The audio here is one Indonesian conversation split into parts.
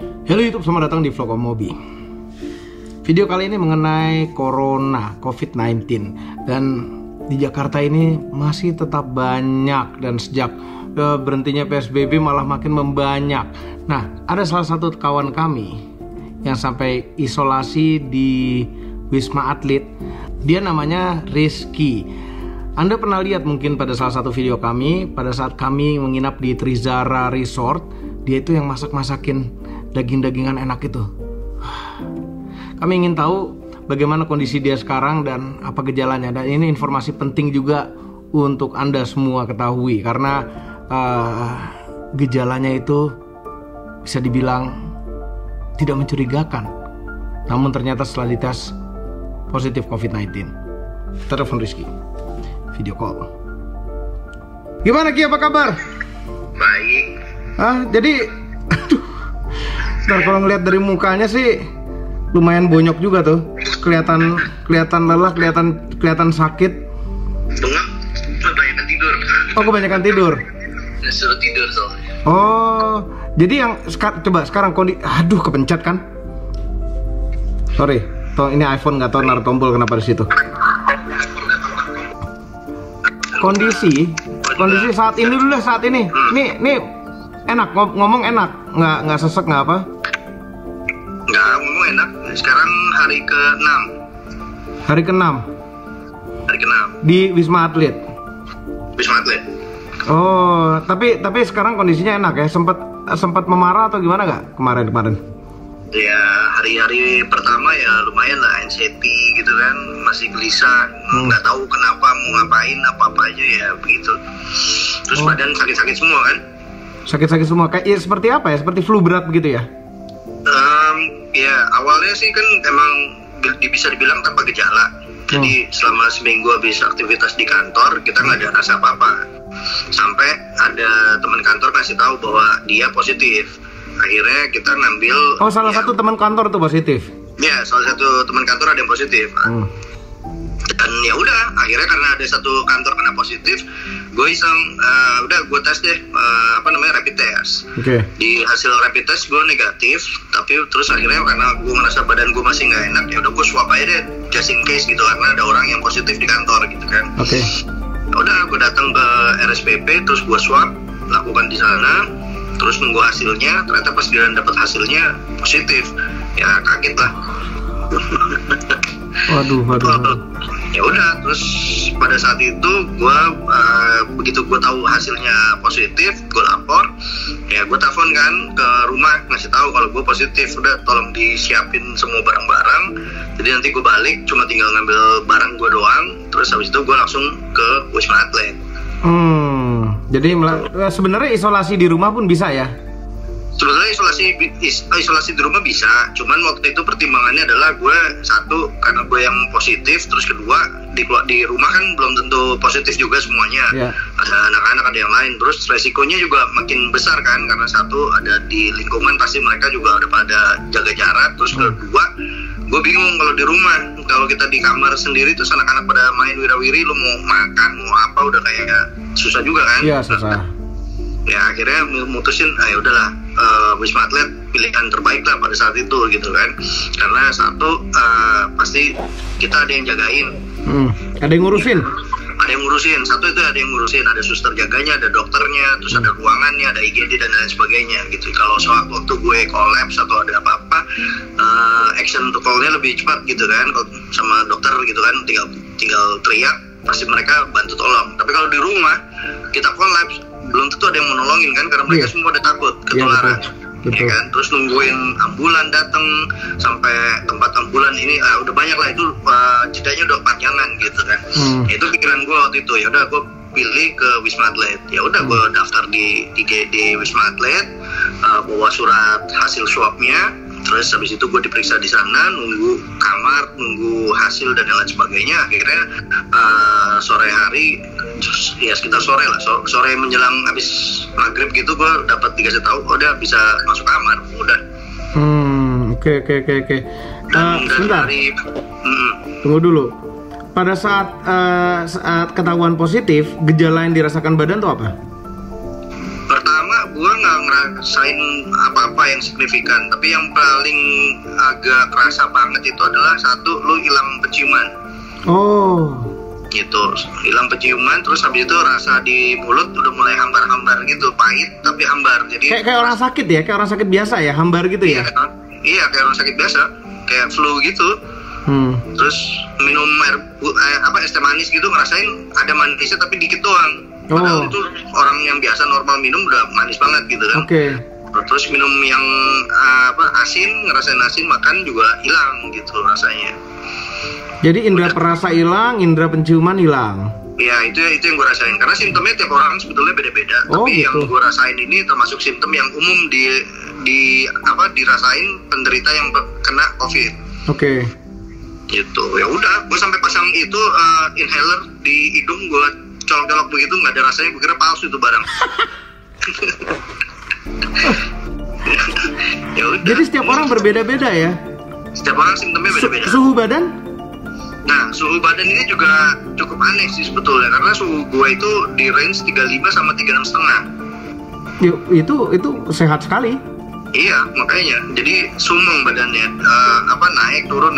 Halo YouTube, selamat datang di vlog Om Mobi. Video kali ini mengenai Corona COVID-19. Dan di Jakarta ini masih tetap banyak. Dan sejak berhentinya PSBB malah makin membanyak. Nah, ada salah satu kawan kami yang sampai isolasi di Wisma Atlet. Dia namanya Rizky. Anda pernah lihat mungkin pada salah satu video kami, pada saat kami menginap di Trizara Resort. Dia itu yang masak-masakin daging-dagingan enak itu. Kami ingin tahu bagaimana kondisi dia sekarang dan apa gejalanya. Dan ini informasi penting juga untuk Anda semua ketahui. Karena gejalanya itu bisa dibilang tidak mencurigakan. Namun ternyata setelah dites positif COVID-19. Telepon Rizky, video call. Gimana Ki, apa kabar? Baik. Jadi ntar kalau ngeliat dari mukanya sih lumayan bonyok juga tuh. Kelihatan lelah, kelihatan sakit. Bengap, kebanyakan tidur. Oh, kebanyakan tidur. Disuruh tidur soalnya. Oh, jadi yang coba sekarang aduh, kepencet kan? Sorry, ini iPhone nggak tahu naruh tombol kenapa di situ. Kondisi saat ini dulu lah, saat ini. Nih enak, ngomong enak, nggak sesek, nggak apa? Nggak, ngomong enak. Sekarang hari ke-6. Hari ke-6 di Wisma Atlet. Wisma Atlet. Oh, tapi sekarang kondisinya enak ya? Sempat memarah atau gimana nggak kemarin? Ya, hari-hari pertama ya lumayan lah, anxiety gitu kan, masih gelisah, nggak tahu kenapa mau ngapain, apa aja ya begitu. Terus badan sakit-sakit semua kan? Sakit-sakit semua, kayak ya, seperti apa ya? Seperti flu berat begitu ya? Ya awalnya sih kan emang bisa dibilang tanpa gejala. Jadi selama seminggu habis aktivitas di kantor kita nggak ada rasa apa-apa. Sampai ada teman kantor kasih tahu bahwa dia positif. Akhirnya kita ngambil. Oh, salah satu teman kantor tuh positif? Ya, salah satu teman kantor ada yang positif. Dan ya udah, akhirnya karena ada satu kantor kena positif, gue iseng, udah gue tes deh, rapid test. Di hasil rapid test gue negatif, tapi terus akhirnya karena gue ngerasa badan gue masih nggak enak, ya udah gue swab aja deh, just in case gitu, karena ada orang yang positif di kantor gitu kan. Ya udah, gue datang ke RSPP, terus gue swab, lakukan di sana, terus nunggu hasilnya. Ternyata pas dia dapat hasilnya positif, ya kaget lah. Waduh. Ya udah, terus pada saat itu gue begitu gue tahu hasilnya positif, gue lapor, ya gue telepon kan ke rumah ngasih tahu kalau gue positif. Udah, tolong disiapin semua barang-barang, jadi nanti gue balik cuma tinggal ngambil barang gue doang. Terus habis itu gue langsung ke Wisma Atlet. Jadi sebenarnya isolasi di rumah pun bisa ya? Sebenarnya isolasi di rumah bisa, cuman waktu itu pertimbangannya adalah gue satu karena gue yang positif, terus kedua di rumah kan belum tentu positif juga semuanya. Ada anak-anak, ada yang lain, terus resikonya juga makin besar kan, karena satu ada di lingkungan pasti mereka juga udah pada jaga jarak, terus kedua gue bingung kalau di rumah, kalau kita di kamar sendiri terus anak-anak pada main wirawiri, lu mau makan mau apa udah kayak susah juga kan? Iya, susah. Ya akhirnya mutusin, ya udahlah, Wisma Atlet pilihan terbaik lah pada saat itu gitu kan, karena satu pasti kita ada yang jagain, ada yang ngurusin, satu itu ada yang ngurusin, ada suster jaganya, ada dokternya, terus ada ruangannya, ada IGD dan lain sebagainya gitu. Kalau soal waktu gue kolaps atau ada apa-apa, action to call-nya lebih cepat gitu kan, sama dokter gitu kan, tinggal teriak pasti mereka bantu tolong. Tapi kalau di rumah kita kolaps, belum tentu ada yang mau nolongin kan, karena mereka semua udah takut ketularan. Ya kan, terus nungguin ambulan datang sampai tempat ambulan ini udah banyak lah, itu jedanya udah panjangan gitu kan. Itu pikiran gue waktu itu, ya udah gue pilih ke Wisma Atlet. Ya udah gue daftar di Wisma Atlet, bawa surat hasil swabnya, terus habis itu gue diperiksa di sana, nunggu kamar, nunggu hasil dan lain sebagainya. Akhirnya sore hari, ya sekitar sore lah, sore menjelang habis maghrib gitu, gue dapat dikasih tahu udah bisa masuk kamar. Udah. Oke. Sebentar. Tunggu dulu. Pada saat ketahuan positif, gejala yang dirasakan badan tuh apa? Pertama, gue nggak ngerasain apa-apa yang signifikan. Tapi yang paling agak kerasa banget itu adalah satu, lu hilang penciuman. Oh. Gitu, hilang penciuman, terus habis itu rasa di mulut udah mulai hambar-hambar gitu, pahit tapi hambar. Jadi kayak orang sakit ya, kayak orang sakit biasa ya, hambar gitu ya? Iya, kayak orang sakit biasa, kayak flu gitu. Terus minum es teh manis gitu, ngerasain ada manisnya tapi dikit doang. Padahal itu orang yang biasa normal minum udah manis banget gitu kan. Terus minum yang asin, ngerasain asin, makan juga hilang gitu rasanya. Jadi indera perasa hilang, indera penciuman hilang. Ya itu yang gue rasain, karena simptomnya tiap orang sebetulnya beda-beda. Tapi gitu. Yang gue rasain ini termasuk simptom yang umum dirasain penderita yang kena COVID. Gitu. Ya udah, gue sampai pasang itu inhaler di hidung, gue colok-colok begitu, nggak ada rasanya, gue kira palsu itu barang. Ya udah. Jadi setiap orang berbeda-beda ya? Setiap orang simptomnya beda-beda. Suhu badan? Nah, suhu badan ini juga cukup aneh sih sebetulnya, karena suhu gue itu di range 35 sama 36,5. Itu sehat sekali. Iya, makanya. Jadi sumeng badannya, naik turun,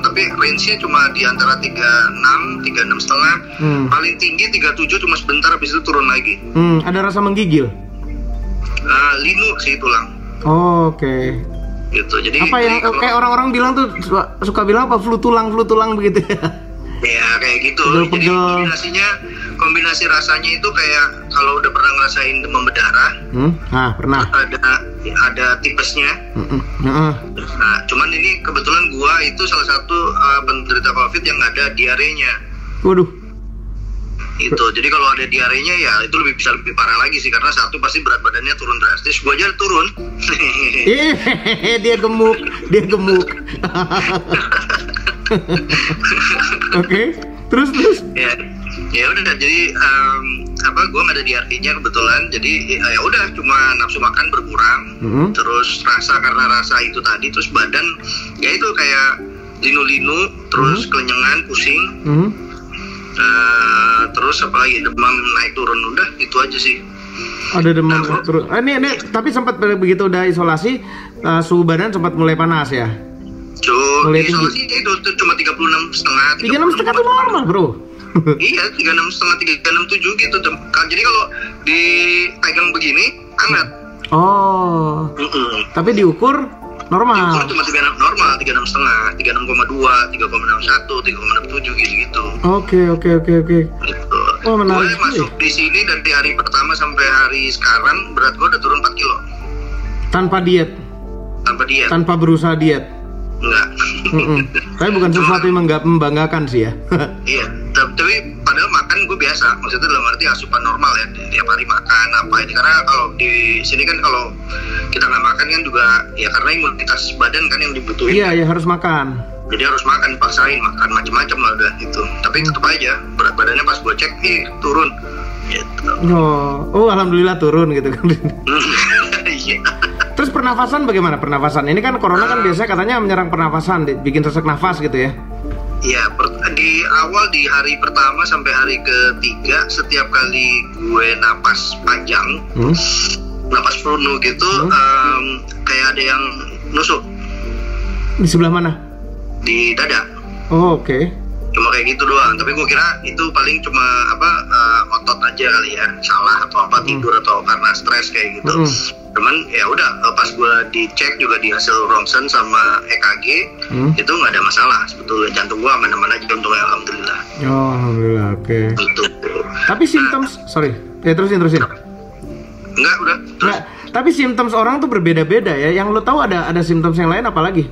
tapi range-nya cuma di antara 36, 36,5. Paling tinggi 37, cuma sebentar habis itu turun lagi. Ada rasa menggigil? Linu sih tulang. Oke. Gitu. Jadi apa yang kayak orang-orang bilang tuh suka bilang apa flu tulang begitu ya? Ya kayak gitu. Jadi kombinasi rasanya itu kayak kalau udah pernah ngerasain demam berdarah. Pernah. Ada tipesnya. Nah, cuman ini kebetulan gua itu salah satu penderita COVID yang ada diarenya. Waduh. Itu. Jadi kalau ada diarenya ya itu bisa lebih parah lagi sih, karena satu pasti berat badannya turun drastis. Gua aja turun. Dia gemuk. Oke. Terus. Ya udah, jadi gue nggak ada diarenya kebetulan, jadi ya udah cuma nafsu makan berkurang, terus karena rasa itu tadi, terus badan ya itu kayak linu-linu, terus kelenyengan, pusing, terus apalagi demam naik turun, udah itu aja sih. Ada demam terus. Ini tapi sempat begitu udah isolasi, suhu badan sempat mulai panas ya? Isolasi itu cuma 36,5. 36,5 itu normal bro. Iya, 36,5, 36,7 gitu. Jadi kalau dipegang begini hangat. Tapi diukur normal. Diukur cuma 36 normal, 36,5, 36,2, 3,61, 3,67 gitu. Oke. Gitu. Oh, menarik. Gue masuk di sini dan di hari pertama sampai hari sekarang berat gue udah turun 4 kilo. Tanpa diet. Tanpa berusaha diet. Enggak. Tapi bukan sesuatu yang membanggakan sih ya. Iya, tapi padahal makan gue biasa. Maksudnya dalam arti asupan normal ya, tiap hari makan apa ini. Karena kalau di sini kan kalau kita nggak makan kan juga ya karena imunitas badan kan yang dibutuhin. Iya, harus makan. Jadi harus makan, paksain makan macam-macam lah udah gitu. Tapi tetap aja berat badannya pas gue cek turun. Gitu. Oh, alhamdulillah turun gitu kan. Iya. Terus pernafasan bagaimana pernafasan? Ini kan corona kan biasanya katanya menyerang pernafasan, bikin sesak nafas gitu ya? Iya, di awal di hari pertama sampai hari ketiga setiap kali gue napas panjang, napas penuh gitu, kayak ada yang nusuk. Di sebelah mana? Di dada. Oke. Cuma kayak gitu doang. Tapi gue kira itu paling cuma otot aja kali ya, salah atau tidur atau karena stres kayak gitu. Cuman ya udah pas gue dicek juga di hasil ronsen sama EKG itu nggak ada masalah sebetulnya, jantung gue aman-aman aja untungnya, alhamdulillah. Alhamdulillah, oke. Tapi symptoms, terusin. Enggak, udah. Enggak, tapi symptoms orang tuh berbeda-beda ya. Yang lo tahu ada symptoms yang lain apa lagi?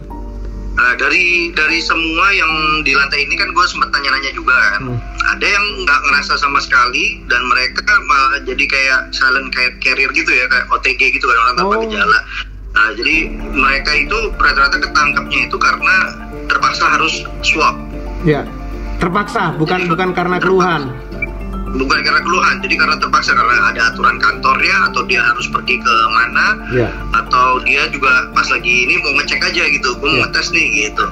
Dari semua yang di lantai ini kan gue sempat tanya-nanya juga kan. Ada yang nggak ngerasa sama sekali dan mereka malah jadi kayak silent carrier gitu ya, kayak OTG gitu kan, orang tanpa gejala. Nah, jadi mereka itu rata-rata ketangkapnya itu karena terpaksa harus swab. Ya, terpaksa, bukan karena keluhan. Bukan karena keluhan, jadi karena terpaksa, karena ada aturan kantornya atau dia harus pergi ke mana, atau dia juga pas lagi ini mau ngecek aja gitu, gue mau ngetes nih gitu.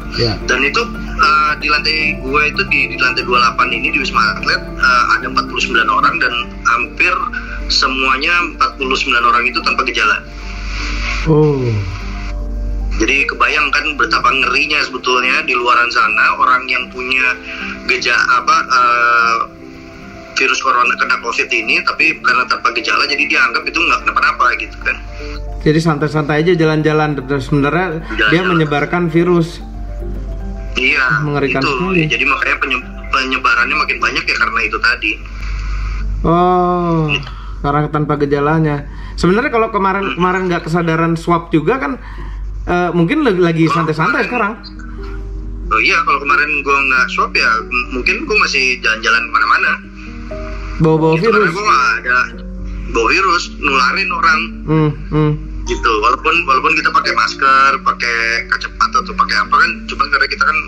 Dan itu di lantai gue itu di lantai 28 ini di Wisma Atlet ada 49 orang dan hampir semuanya 49 orang itu tanpa gejala. Oh. Jadi kebayangkan betapa ngerinya sebetulnya di luaran sana orang yang punya virus corona kena COVID ini, tapi karena tanpa gejala jadi dianggap itu nggak kenapa-napa gitu kan. Jadi santai-santai aja jalan-jalan, sebenarnya dia menyebarkan virus. Iya, mengerikan itu. sekali. Jadi makanya penyebarannya makin banyak ya karena itu tadi. Oh, karena tanpa gejalanya. Sebenarnya kalau kemarin nggak kesadaran swab juga kan, mungkin lagi santai-santai sekarang. Oh iya, kalau kemarin gue nggak swab ya mungkin gue masih jalan-jalan kemana-mana. Bawa-bawa gitu, virus. Gue nggak ada bawa virus, nularin orang. Gitu. Walaupun kita pakai masker, pakai kacamata atau pakai apa kan, cuma karena kita kan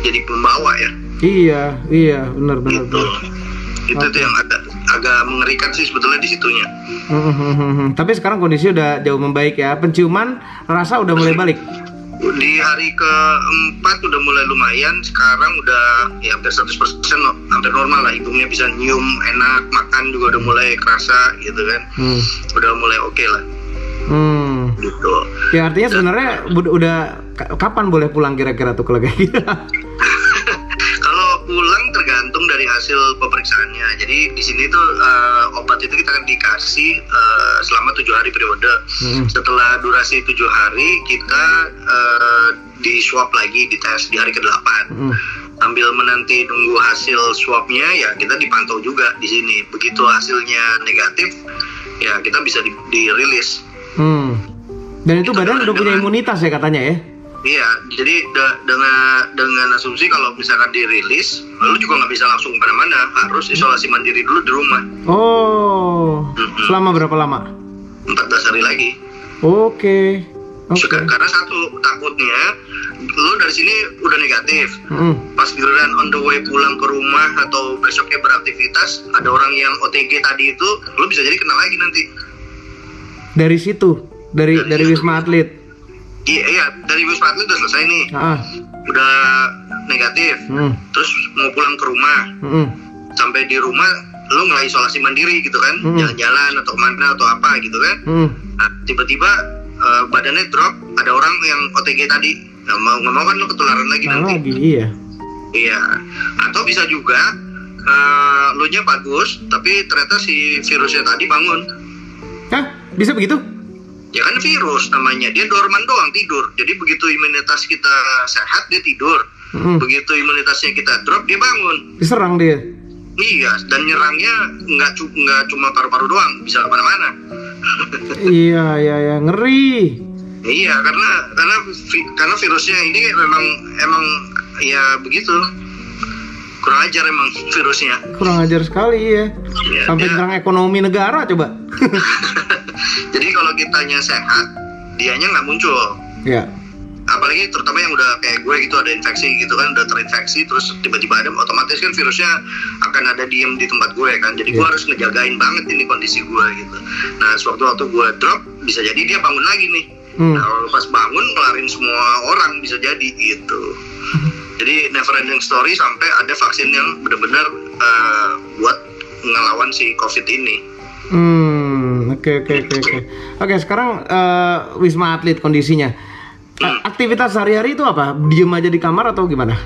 jadi pembawa ya. Iya, benar. Gitu. Itu tuh yang agak mengerikan sih sebetulnya di situnya. Tapi sekarang kondisi udah jauh membaik ya. Penciuman rasa udah mulai balik. Di hari keempat udah mulai lumayan. Sekarang udah ya hampir 100% hampir normal lah. Hidungnya bisa nyium enak, makan juga udah mulai kerasa gitu kan. Udah mulai oke lah. Gitu. Ya artinya sebenarnya udah kapan boleh pulang kira-kira tuh kalau kayak gitu? Kalau pulang tergantung dari hasil pemeriksaannya. Jadi di sini tuh obat itu kita akan dikasih selama 7 hari periode. Setelah durasi 7 hari kita di swab lagi, dites di hari ke-8. Sambil menanti nunggu hasil swabnya ya kita dipantau juga di sini. Begitu hasilnya negatif ya kita bisa dirilis. Dan itu badan udah punya imunitas ya katanya ya? Iya, jadi dengan asumsi kalau misalkan dirilis, lalu juga nggak bisa langsung kemana-mana, harus isolasi mandiri dulu di rumah. Oh, selama berapa lama? 14 hari lagi. Oke. Karena satu, takutnya lo dari sini udah negatif, pas giliran on the way pulang ke rumah atau besoknya beraktivitas, ada orang yang OTG tadi itu, lo bisa jadi kena lagi nanti. Dari situ, dari Wisma Atlet. Iya, dari Wisma Atlet udah selesai nih, udah negatif, terus mau pulang ke rumah, sampai di rumah lo nggak isolasi mandiri gitu kan, jalan-jalan atau mana atau apa gitu kan, nah, tiba-tiba badannya drop, ada orang yang OTG tadi, nggak mau kan lo ketularan lagi nanti. Iya, atau bisa juga lo nya bagus, tapi ternyata si virusnya tadi bangun. Hah? Bisa begitu? Ya kan virus namanya, dia dorman doang, tidur. Jadi begitu imunitas kita sehat, dia tidur. Begitu imunitasnya kita drop, dia bangun. Diserang dia? Iya, dan nyerangnya nggak cuma paru-paru doang, bisa kemana-mana. Iya, ngeri. Iya, karena virusnya ini emang ya begitu. Kurang ajar emang virusnya. Kurang ajar sekali ya. Sampai nyerang ekonomi negara coba. Jadi kalau kitanya sehat, dianya nggak muncul. Iya. Apalagi terutama yang udah kayak gue gitu, ada infeksi gitu kan, udah terinfeksi terus tiba-tiba ada, otomatis kan virusnya akan ada diem di tempat gue kan. Jadi gue harus ngejagain banget ini kondisi gue gitu. Nah sewaktu gue drop, bisa jadi dia bangun lagi nih. Nah kalau pas bangun ngelarin semua orang bisa jadi gitu. Jadi never ending story sampai ada vaksin yang benar-benar buat ngelawan si COVID ini. Oke, sekarang Wisma Atlet kondisinya. Aktivitas sehari-hari itu apa? Diem aja di kamar atau gimana?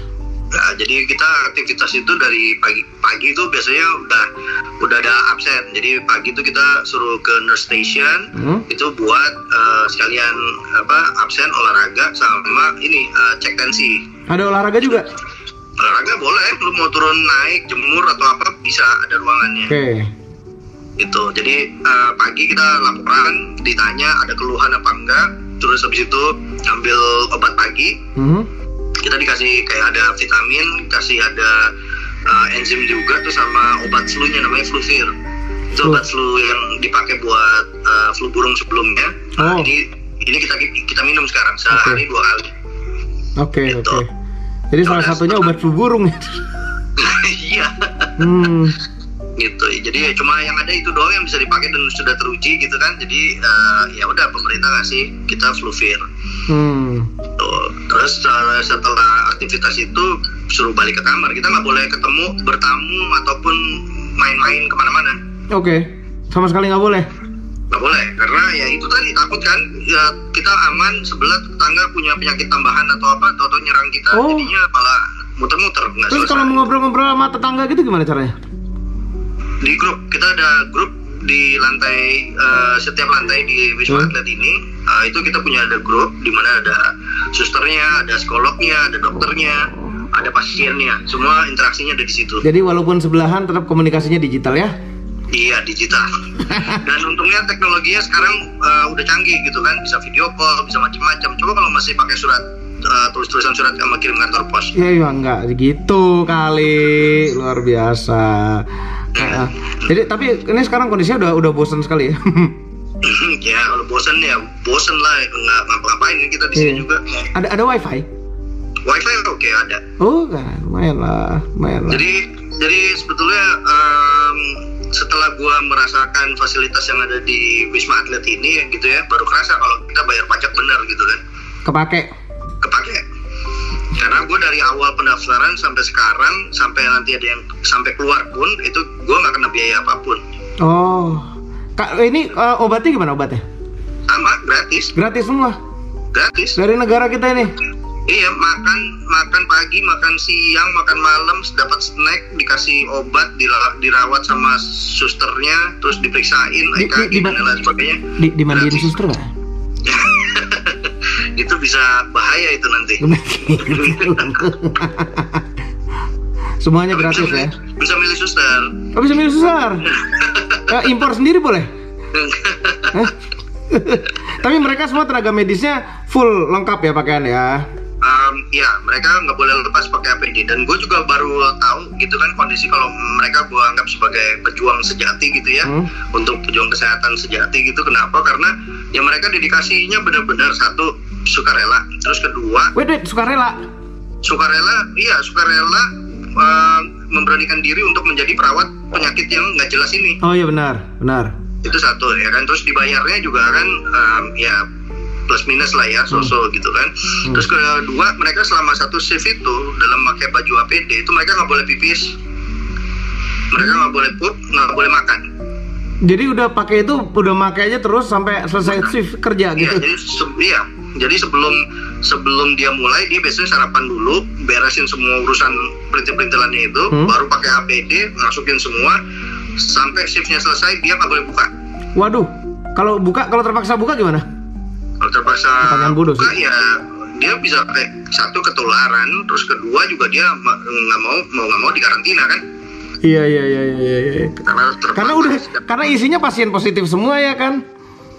Nah, jadi kita aktivitas itu dari pagi itu biasanya udah ada absen. Jadi pagi itu kita suruh ke nurse station itu buat sekalian absen olahraga sama ini cek tensi. Ada olahraga juga? Olahraga boleh, lu mau turun naik jemur atau apa bisa, ada ruangannya. Oke. Itu jadi pagi kita laporan, ditanya ada keluhan apa enggak, terus habis itu ambil obat pagi. Kita dikasih kayak ada vitamin, kasih ada enzim juga tuh sama obat flu-nya namanya Fluvir. Itu obat flu yang dipakai buat flu burung sebelumnya. Nah, ini kita minum sekarang sehari 2 kali. Oke. Jadi salah satunya obat flu burung. Iya. Gitu. Jadi cuma yang ada itu doang yang bisa dipakai dan sudah teruji gitu kan. Jadi ya udah pemerintah ngasih kita Fluvir. Terus setelah aktivitas itu suruh balik ke kamar. Kita nggak boleh ketemu, bertamu ataupun main-main kemana-mana. Oke. Sama sekali nggak boleh? Nggak Nggak boleh, karena ya itu tadi takut kan, ya kita aman, sebelah tetangga punya penyakit tambahan atau apa, atau nyerang kita, jadinya malah muter-muter. Terus kalau ngobrol-ngobrol sama tetangga gitu gimana caranya? Di grup, kita ada grup di lantai, setiap lantai di Wisma Atlet ini, itu kita punya ada grup di mana ada susternya, ada psikolognya, ada dokternya, ada pasiennya, semua interaksinya ada di situ. Jadi walaupun sebelahan tetap komunikasinya digital ya? Iya, digital. Dan untungnya teknologinya sekarang udah canggih gitu kan, bisa video call, bisa macam-macam. Coba kalau masih pakai surat, tulis-tulisan surat sama kirim kantor pos. Ya enggak gitu kali, luar biasa. Jadi tapi ini sekarang kondisinya udah bosan sekali ya. Ya kalau bosan ya bosan lah, nggak ngapa-ngapain kita di sini juga. Ada wifi? Wifi oke, ada. Oh kan, lumayan lah. Jadi sebetulnya setelah gua merasakan fasilitas yang ada di Wisma Atlet ini gitu ya, baru kerasa kalau kita bayar pajak benar gitu kan. Kepake. Karena gue dari awal pendaftaran sampai sekarang, sampai nanti ada yang sampai keluar pun, itu gue nggak kena biaya apapun. Oh, Kak, ini obatnya gimana obatnya? Sama, gratis. Gratis semua? Gratis. Dari negara kita ini? Iya, makan pagi, makan siang, makan malam, dapat snack, dikasih obat, dirawat sama susternya, terus diperiksain, EKG dan lain sebagainya. Dimandiin suster nggak? Itu bisa bahaya itu nanti. Semuanya gratis ya? Bisa milih suster. Oh, bisa milih suster? Impor sendiri boleh? Tapi mereka semua tenaga medisnya full lengkap ya pakaian ya? Ya, mereka nggak boleh lepas pakai APD. Dan gue juga baru tahu gitu kan kondisi kalau mereka gue anggap sebagai pejuang sejati gitu ya, untuk pejuang kesehatan sejati gitu. Kenapa? Karena ya mereka dedikasinya benar-benar satu sukarela, terus kedua sukarela, iya sukarela, memberanikan diri untuk menjadi perawat penyakit yang nggak jelas ini. Oh iya benar. Itu satu ya kan, terus dibayarnya juga kan ya plus minus lah ya, so-so gitu kan. Terus kedua, mereka selama satu shift itu dalam pakai baju APD itu mereka nggak boleh pipis, mereka nggak boleh pup, nggak boleh makan. Jadi udah pakai itu, udah makainya terus sampai selesai shift kerja gitu. Iya, jadi sebelum dia mulai, dia biasanya sarapan dulu, beresin semua urusan perintil-perintilannya itu, baru pakai APD, masukin semua, sampai shiftnya selesai dia nggak boleh buka. Waduh, kalau terpaksa buka gimana? Kalau terpaksa buka ya dia bisa kayak satu ketularan, terus kedua juga dia nggak mau dikarantina kan? Iya. Karena isinya pasien positif semua ya kan?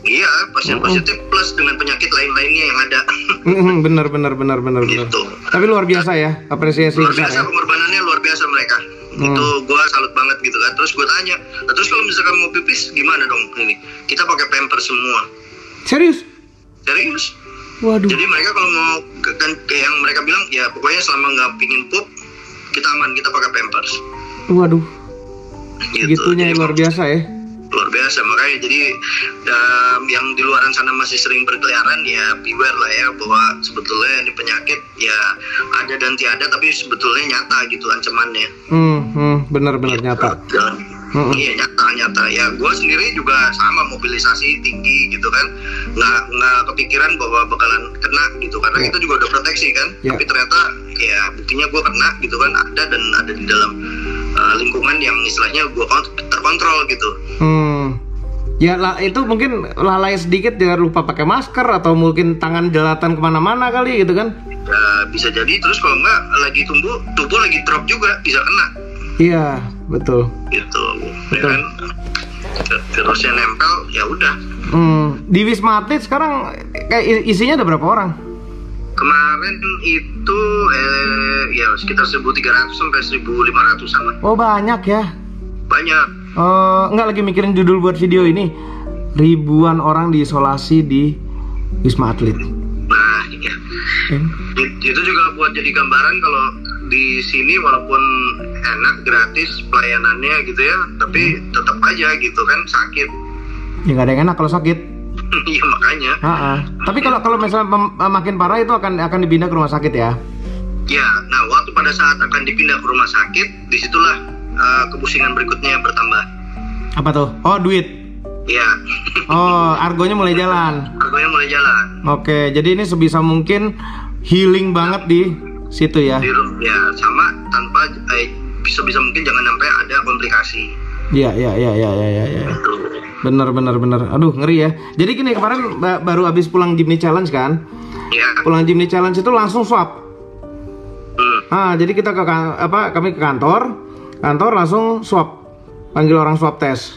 Iya, pasien positif plus dengan penyakit lain-lainnya yang ada. Benar. Gitu. Tapi luar biasa ya, apresiasi. Luar biasa, pengorbanannya luar biasa mereka. Itu gue salut banget gitu kan. Terus gue tanya, terus kalau misalkan mau pipis gimana dong ini? Kita pakai pampers semua. Serius? Waduh. Jadi mereka kalau mau kan yang mereka bilang ya pokoknya selama nggak pingin pup kita aman, kita pakai pampers. Waduh. Gitu. Gitunya luar biasa ya. Luar biasa, makanya jadi yang di luaran sana masih sering berkeliaran ya beware lah ya, bahwa sebetulnya ini penyakit ya ada dan tiada, tapi sebetulnya nyata gitu ancamannya. Benar-benar gitu, nyata. Iya nyata ya. Gue sendiri juga sama, mobilisasi tinggi gitu kan, nggak kepikiran bahwa bakalan kena gitu, karena kita juga udah proteksi kan. Tapi ternyata ya buktinya gue kena gitu kan, ada di dalam lingkungan yang istilahnya gue terkontrol gitu. Ya itu mungkin lalai sedikit, jangan lupa pakai masker atau mungkin tangan jelatan kemana-mana kali gitu kan? Bisa jadi. Terus kalau nggak lagi tubuh lagi drop juga bisa kena. Iya betul. Gitu. Betul. Ya kan? Virusnya nempel ya udah. Di Wisma Atlet sekarang isinya ada berapa orang? Kemarin itu ya sekitar 1.300 sampai 1.500-an lah. Oh banyak ya? Banyak. Nggak lagi mikirin judul buat video ini. Ribuan orang diisolasi di Wisma Atlet. Nah iya. Itu juga buat jadi gambaran kalau di sini walaupun enak, gratis pelayanannya gitu ya, tapi tetap aja gitu kan sakit. Ya nggak ada yang enak kalau sakit. Iya makanya. Tapi kalau misalnya makin parah itu akan dipindah ke rumah sakit ya? Ya, nah waktu pada saat akan dipindah ke rumah sakit, disitulah kepusingan berikutnya yang bertambah. Apa tuh? Oh duit. Iya. Oh, argonya mulai jalan. Argonya mulai jalan. Oke, jadi ini sebisa mungkin healing banget di situ ya. Ya, sama tanpa bisa mungkin jangan sampai ada komplikasi. Iya. Bener. Aduh, ngeri ya. Jadi gini, kemarin baru habis pulang Jimny Challenge kan? Iya. Pulang Jimny Challenge itu langsung swab. Jadi kita kami ke kantor langsung swab, panggil orang swab tes.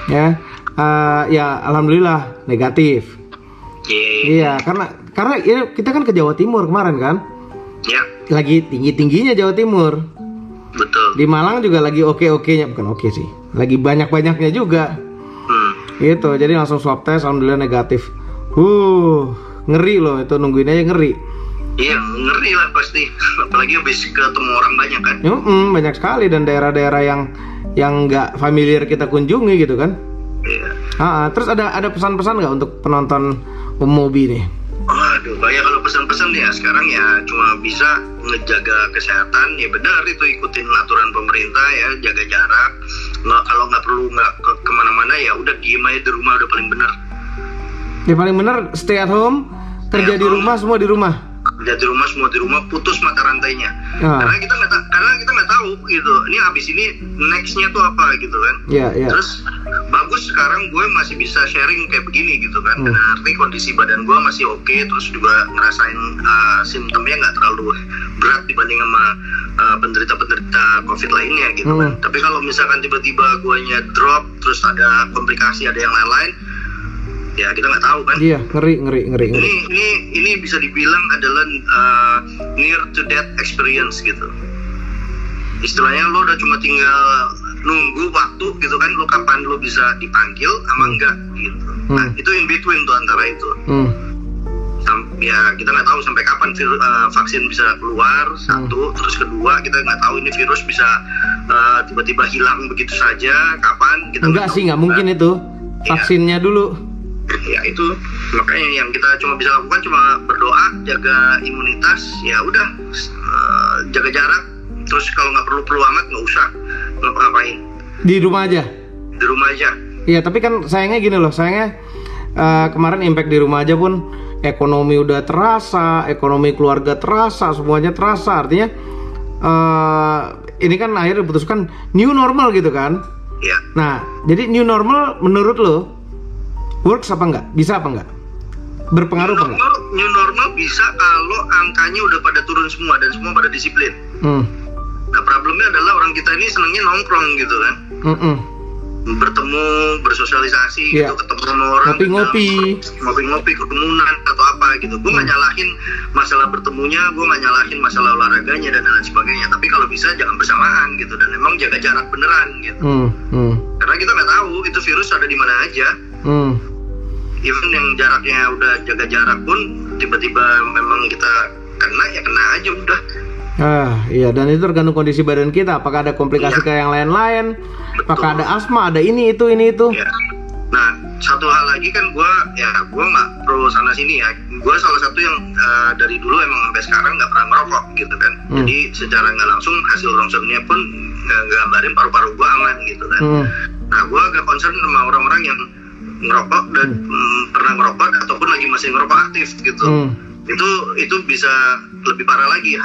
Ya, alhamdulillah negatif. Iya, karena ya, kita kan ke Jawa Timur kemarin kan? Ya. Lagi tingginya Jawa Timur. Betul. Di Malang juga lagi oke-okenya, bukan oke sih, lagi banyak-banyaknya juga. Gitu, jadi langsung swab tes, alhamdulillah negatif. Ngeri loh itu, nungguin aja ngeri. Iya, ngeri lah pasti. Apalagi habis ketemu orang banyak kan. Banyak sekali, dan daerah-daerah yang nggak familiar kita kunjungi gitu kan. Iya. Terus ada pesan-pesan nggak untuk penonton Mobi nih? Aduh, kayak kalau pesan-pesan ya sekarang ya cuma bisa ngejaga kesehatan. Ya benar, itu ikutin aturan pemerintah ya, jaga jarak. Kalau nggak perlu nggak kemana-mana ya udah diem aja di rumah, udah paling benar. Ya paling benar, stay at home, kerja di rumah, semua di rumah. Kerja di rumah, semua di rumah, putus mata rantainya. Karena kita nggak tahu gitu. Ini abis ini nextnya tuh apa gitu kan. Iya. Terus bagus sekarang gue masih bisa sharing kayak begini gitu kan. Dan arti kondisi badan gue masih oke, terus juga ngerasain simptomnya nggak terlalu berat dibanding sama penderita COVID lainnya gitu kan. Tapi kalau misalkan tiba-tiba guanya drop, terus ada komplikasi, ada yang lain-lain, ya kita nggak tahu kan. Iya, ngeri. Ini bisa dibilang adalah near to death experience gitu. Istilahnya lo udah cuma tinggal nunggu waktu gitu kan, lo kapan lo bisa dipanggil sama enggak gitu. Nah itu in between tuh antara itu. Ya kita nggak tahu sampai kapan vaksin bisa keluar, satu. Terus kedua, kita nggak tahu ini virus bisa tiba-tiba hilang begitu saja, kapan kita enggak sih, nggak mungkin itu. Vaksinnya dulu. Ya itu makanya yang kita cuma bisa lakukan cuma berdoa, jaga imunitas, ya udah, jaga jarak. Terus kalau nggak perlu amat nggak usah ngapain. Di rumah aja. Iya, tapi kan sayangnya gini loh, kemarin impact di rumah aja pun ekonomi udah terasa, ekonomi keluarga terasa, semuanya terasa. Artinya ini kan akhirnya diputuskan new normal gitu kan. Iya. Nah, jadi new normal menurut lo works apa enggak? Bisa apa enggak? Berpengaruh apa enggak? New normal bisa kalau angkanya udah pada turun semua dan semua pada disiplin. Nah, problemnya adalah orang kita ini senangnya nongkrong gitu kan. Bertemu, bersosialisasi gitu, ketemu sama orang, ngopi-ngopi, kerumunan atau apa gitu. Gue nggak nyalahin masalah bertemunya, gue nggak nyalahin masalah olahraganya dan lain sebagainya. Tapi kalau bisa jangan bersamaan gitu, dan memang jaga jarak beneran gitu. Karena kita nggak tahu itu virus ada di mana aja. Even yang jaraknya udah jaga jarak pun tiba-tiba memang kita kena, ya kena aja udah. Iya, dan itu tergantung kondisi badan kita. Apakah ada komplikasi kayak yang lain-lain? Apakah ada asma, ada ini itu. Ya. Nah, satu hal lagi kan gue nggak pro sana sini ya. Gue salah satu yang dari dulu emang sampai sekarang nggak pernah merokok gitu kan. Jadi secara nggak langsung hasil ronsennya pun gambarin paru-paru gue aman gitu kan. Nah, gue agak concern sama orang-orang yang ngerokok dan pernah ngerokok ataupun lagi masih ngerokok aktif gitu. Itu bisa lebih parah lagi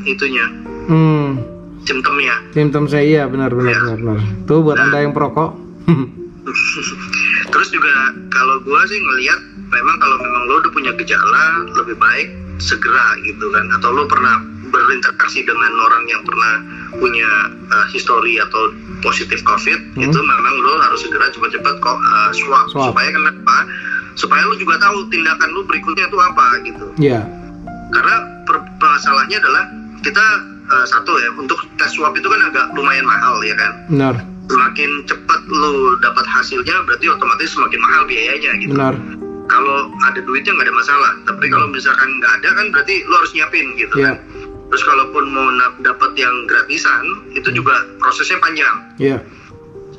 itunya. Simptom saya, iya benar. Tuh buat Anda yang perokok. Terus juga kalau gue sih ngelihat memang kalau memang lo udah punya gejala, lebih baik segera gitu kan. Atau lo pernah berinteraksi dengan orang yang pernah punya histori atau positif COVID, itu memang lo harus segera cepat-cepat swab. Supaya kenapa? Supaya lo juga tahu tindakan lo berikutnya itu apa gitu. Iya. Karena masalahnya adalah kita satu ya, untuk tes swab itu kan agak lumayan mahal ya kan. Benar. Semakin cepat lo dapat hasilnya berarti otomatis semakin mahal biayanya gitu. Benar. Kalau ada duitnya nggak ada masalah, tapi kalau misalkan nggak ada kan berarti lo harus nyiapin gitu kan. Terus kalaupun mau dapat yang gratisan itu juga prosesnya panjang. Iya.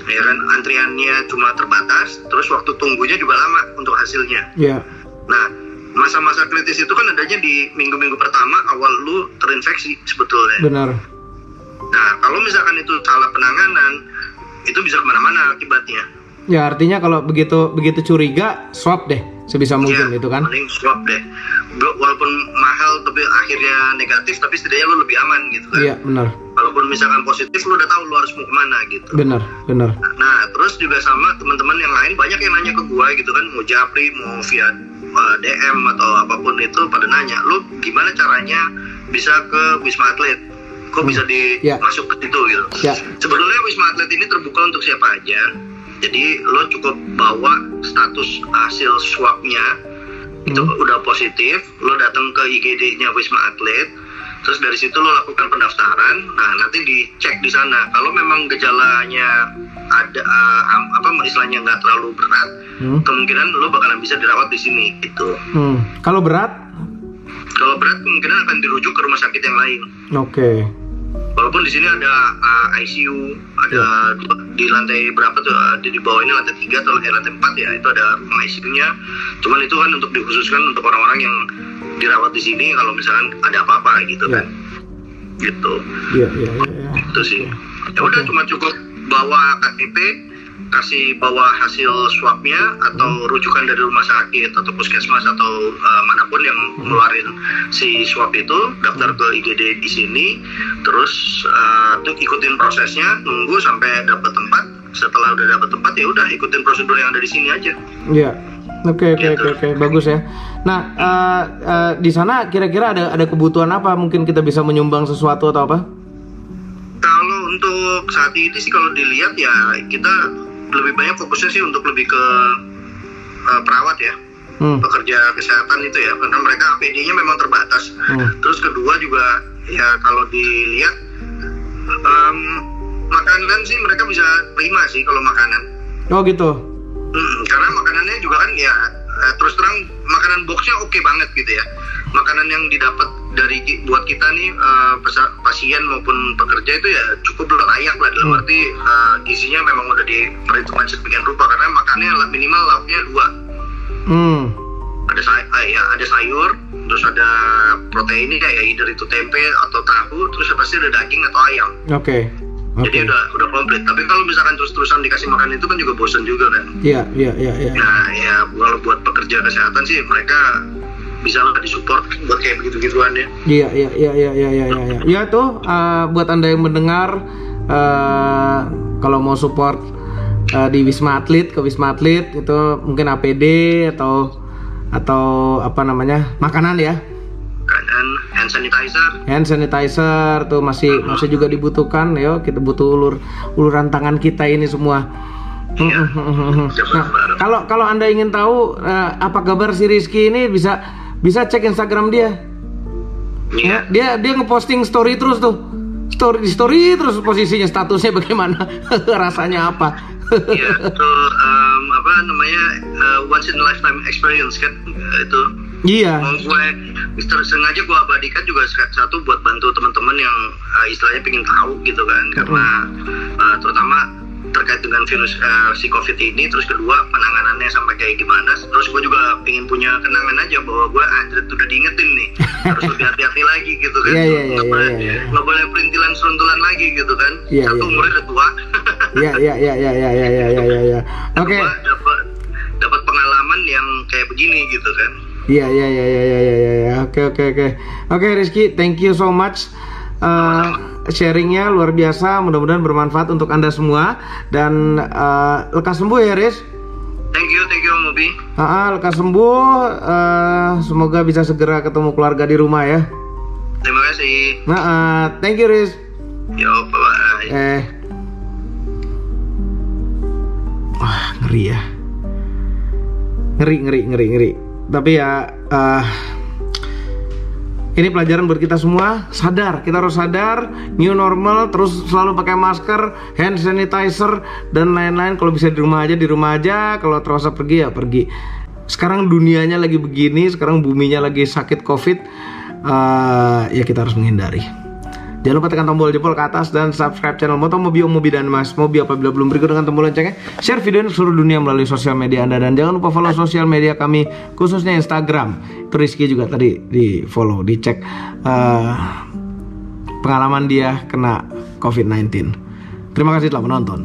Ya kan, antriannya cuma terbatas, terus waktu tunggunya juga lama untuk hasilnya. Iya. Nah, masa-masa kritis itu kan adanya di minggu-minggu pertama awal lu terinfeksi sebetulnya. Benar. Nah, kalau misalkan itu salah penanganan, itu bisa kemana-mana akibatnya. Ya artinya kalau begitu curiga swab deh sebisa mungkin gitu kan. Mending swab deh. Walaupun mahal tapi akhirnya negatif, tapi setidaknya lu lebih aman gitu kan. Iya benar. Walaupun misalkan positif, lu udah tahu lu harus mau kemana gitu. Benar. Nah terus juga sama teman-teman yang lain banyak yang nanya ke gua gitu kan, mau japri, mau via DM atau apapun itu pada nanya, lu gimana caranya bisa ke Wisma Atlet? Kok bisa masuk ke situ gitu? Sebenarnya Wisma Atlet ini terbuka untuk siapa aja. Jadi lo cukup bawa status hasil swabnya itu udah positif, lo datang ke IGD-nya Wisma Atlet, terus dari situ lo lakukan pendaftaran. Nah nanti dicek di sana. Kalau memang gejalanya ada istilahnya nggak terlalu berat, kemungkinan lo bakalan bisa dirawat di sini gitu. Kalau berat? Kalau berat kemungkinan akan dirujuk ke rumah sakit yang lain. Oke. Walaupun di sini ada ICU, ada di lantai berapa tuh, di bawah ini lantai 3 atau lantai 4 ya, itu ada ruang ICU-nya. Cuman itu kan untuk dikhususkan untuk orang-orang yang dirawat di sini kalau misalkan ada apa-apa gitu kan. Gitu. Iya. Itu sih. Ya udah cuma cukup bawa KTP, kasih bawa hasil swabnya atau rujukan dari rumah sakit atau puskesmas atau manapun yang ngeluarin si swab itu, daftar ke IGD di sini, terus tuh ikutin prosesnya, nunggu sampai dapat tempat. Setelah udah dapat tempat ya udah ikutin prosedur yang ada di sini aja. Iya. Oke, bagus ya. Nah, di sana kira-kira ada kebutuhan apa? Mungkin kita bisa menyumbang sesuatu atau apa? Kalau untuk saat ini sih kalau dilihat ya kita lebih banyak fokusnya sih untuk lebih ke perawat ya, pekerja kesehatan itu ya, karena mereka APD-nya memang terbatas. Terus kedua juga ya kalau dilihat makanan sih mereka bisa terima sih kalau makanan. Oh gitu. Karena makanannya juga kan ya terus terang makanan boxnya oke banget gitu ya. Makanan yang didapat dari buat kita nih pasien maupun pekerja itu ya cukup layak lah, dalam arti gizinya memang udah diperhitungkan sedemikian rupa, karena makannya minimal lauknya 2. Ada sayur, terus ada protein ya either itu tempe atau tahu, terus pasti ada daging atau ayam. Oke. Jadi udah komplit. Tapi kalau misalkan terus-terusan dikasih makan itu kan juga bosan juga kan. Iya. Nah ya kalau buat pekerja kesehatan sih mereka bisa lah disupport buat kayak begitu-gituan ya. Iya. Ya tuh buat Anda yang mendengar, kalau mau support di Wisma Atlet, ke Wisma Atlet itu mungkin APD atau apa namanya, makanan ya. Hand sanitizer tuh masih juga dibutuhkan. Yo, kita butuh uluran tangan kita ini semua. Nah, kalau Anda ingin tahu apa kabar si Rizky ini, bisa cek Instagram dia. Dia ngeposting story terus tuh. Story terus posisinya, statusnya bagaimana, rasanya apa. Iya, itu apa namanya, once in a lifetime experience kan itu. Iya. Mau gue sengaja gue abadikan juga satu buat bantu teman-teman yang istilahnya pengen tahu gitu kan, karena terutama terkait dengan virus si COVID ini, terus kedua penanganannya sampai kayak gimana. Terus gue juga pengen punya kenangan aja bahwa gue anjir udah diingetin nih harus lebih hati-hati lagi gitu kan. Nggak boleh perintilan seruntulan lagi gitu kan. Satu umurnya udah tua. Iya. Oke. Dapat pengalaman yang kayak begini gitu kan. Iya. Oke, Rizky, thank you so much. Sharingnya luar biasa, mudah-mudahan bermanfaat untuk Anda semua, dan lekas sembuh ya, Riz. Thank you Mobi. Lekas sembuh, semoga bisa segera ketemu keluarga di rumah ya. Terima kasih. Thank you, Riz. Yo, bye-bye. Wah, ngeri ya. Ngeri. Tapi ya ini pelajaran buat kita semua. Kita harus sadar, new normal, terus selalu pakai masker, hand sanitizer dan lain-lain. Kalau bisa di rumah aja. Kalau terasa pergi ya pergi. Sekarang dunianya lagi begini, sekarang buminya lagi sakit COVID, ya kita harus menghindari. Jangan lupa tekan tombol jempol ke atas dan subscribe channel Moto Mobi, Om Mobi, dan Mas Mobi apabila belum berikut dengan tombol loncengnya. Share video ini ke seluruh dunia melalui sosial media Anda, dan jangan lupa follow sosial media kami, khususnya Instagram. Itu Rizky juga tadi di follow, dicek pengalaman dia kena COVID-19. Terima kasih telah menonton.